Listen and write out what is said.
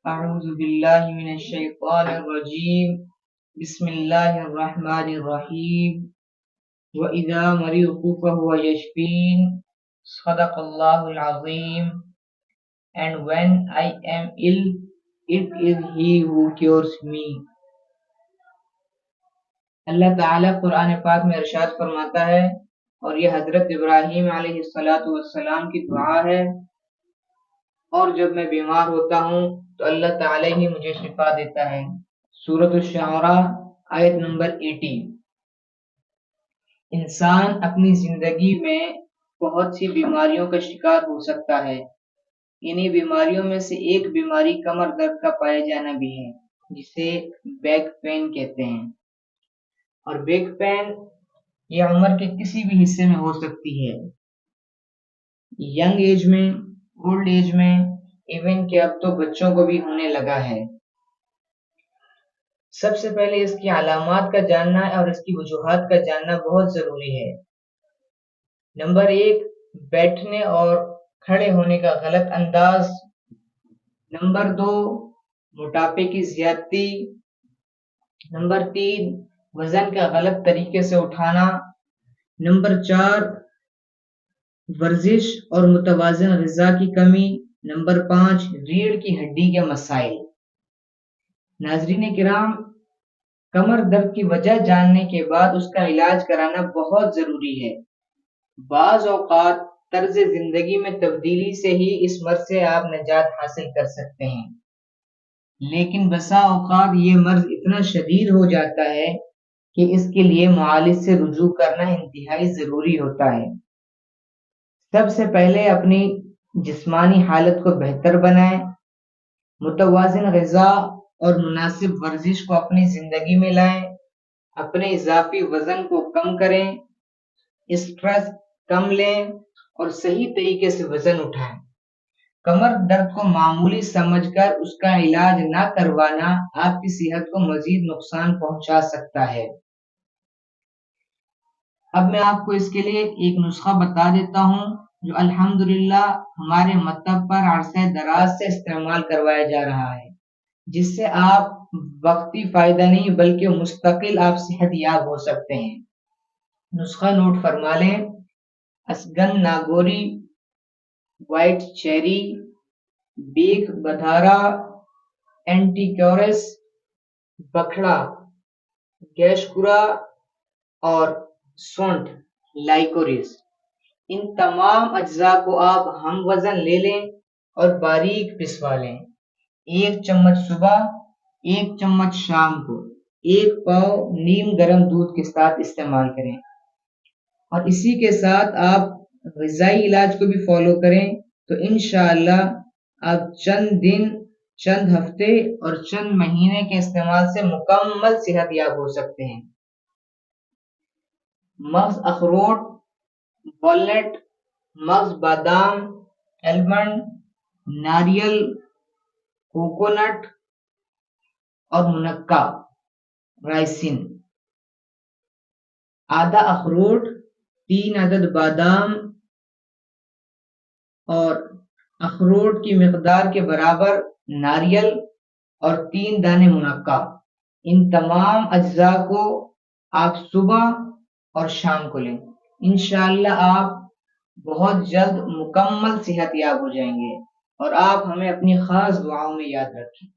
أعوذ بالله من الشيطان الرجيم بسم الله الرحمن الرحيم وإذا مرضت فهو يشفين صدق الله العظيم. And when I am ill, it is he who cures me. اللہ تعالیٰ قرآن پاک میں ارشاد فرماتا ہے اور یہ حضرت ابراہیم علیہ السلام کی دعا ہے، اور جب میں بیمار ہوتا ہوں تو اللہ تعالیٰ ہی مجھے شفا دیتا ہے۔ سورۃ الشعراء آیت نمبر 80۔ انسان اپنی زندگی میں بہت سی بیماریوں کا شکار ہو سکتا ہے۔ انہی بیماریوں میں سے ایک بیماری کمر درد کا پایا جانا بھی ہے، جسے بیک پین کہتے ہیں۔ اور بیک پین یہ عمر کے کسی بھی حصے میں ہو سکتی ہے، ینگ ایج میں، اولڈ ایج میں، ایون کہ اب تو بچوں کو بھی ہونے لگا ہے۔ سب سے پہلے اس کی علامات کا جاننا اور اس کی وجوہات کا جاننا بہت ضروری ہے۔ نمبر 1، بیٹھنے اور کھڑے ہونے کا غلط انداز۔ نمبر 2، موٹاپے کی زیادتی۔ نمبر 3، وزن کا غلط طریقے سے اٹھانا۔ نمبر 4، ورزش اور متوازن غذا کی کمی۔ نمبر 5، ریڑھ کی ہڈی کے مسائل۔ ناظرین کرام، کمر درد کی وجہ جاننے کے بعد اس کا علاج کرانا بہت ضروری ہے۔ بعض اوقات طرز زندگی میں تبدیلی سے ہی اس مرض سے آپ نجات حاصل کر سکتے ہیں، لیکن بسا اوقات یہ مرض اتنا شدید ہو جاتا ہے کہ اس کے لیے معالج سے رجوع کرنا انتہائی ضروری ہوتا ہے۔ سب سے پہلے اپنی جسمانی حالت کو بہتر بنائیں، متوازن غذا اور مناسب ورزش کو اپنی زندگی میں لائیں، اپنے اضافی وزن کو کم کریں، اسٹریس کم لیں اور صحیح طریقے سے وزن اٹھائیں۔ کمر درد کو معمولی سمجھ کر اس کا علاج نہ کروانا آپ کی صحت کو مزید نقصان پہنچا سکتا ہے۔ اب میں آپ کو اس کے لیے ایک نسخہ بتا دیتا ہوں جو الحمدللہ ہمارے مکتب پر عرصہ دراز سے استعمال کروایا جا رہا ہے، جس سے آپ وقتی فائدہ نہیں بلکہ مستقل آپ صحت یاب ہو سکتے ہیں۔ نسخہ نوٹ فرما لیں: اسگن ناگوری، وائٹ چیری، بیک بدھارا، اینٹی کیورس، بکھڑا، گیشکورا اور سونٹھ لائکوریس۔ ان تمام اجزاء کو آپ ہم وزن لے لیں اور باریک پسوا لیں۔ 1 چمچ صبح، 1 چمچ شام کو، 1 پاؤ نیم گرم دودھ کے ساتھ استعمال کریں، اور اسی کے ساتھ آپ غذائی علاج کو بھی فالو کریں تو انشاءاللہ آپ چند دن، چند ہفتے اور چند مہینے کے استعمال سے مکمل صحت یاب ہو سکتے ہیں۔ مغز اخروٹ، والنٹ، مغز بادام، المنڈ، ناریل، کوکونٹ اور منقع رائسن۔ آدھا اخروٹ، 3 عدد بادام اور اخروٹ کی مقدار کے برابر ناریل اور 3 دانے منقع۔ ان تمام اجزاء کو آپ صبح اور شام کو لیں، انشاءاللہ آپ بہت جلد مکمل صحت یاب ہو جائیں گے، اور آپ ہمیں اپنی خاص دعاؤں میں یاد رکھیں۔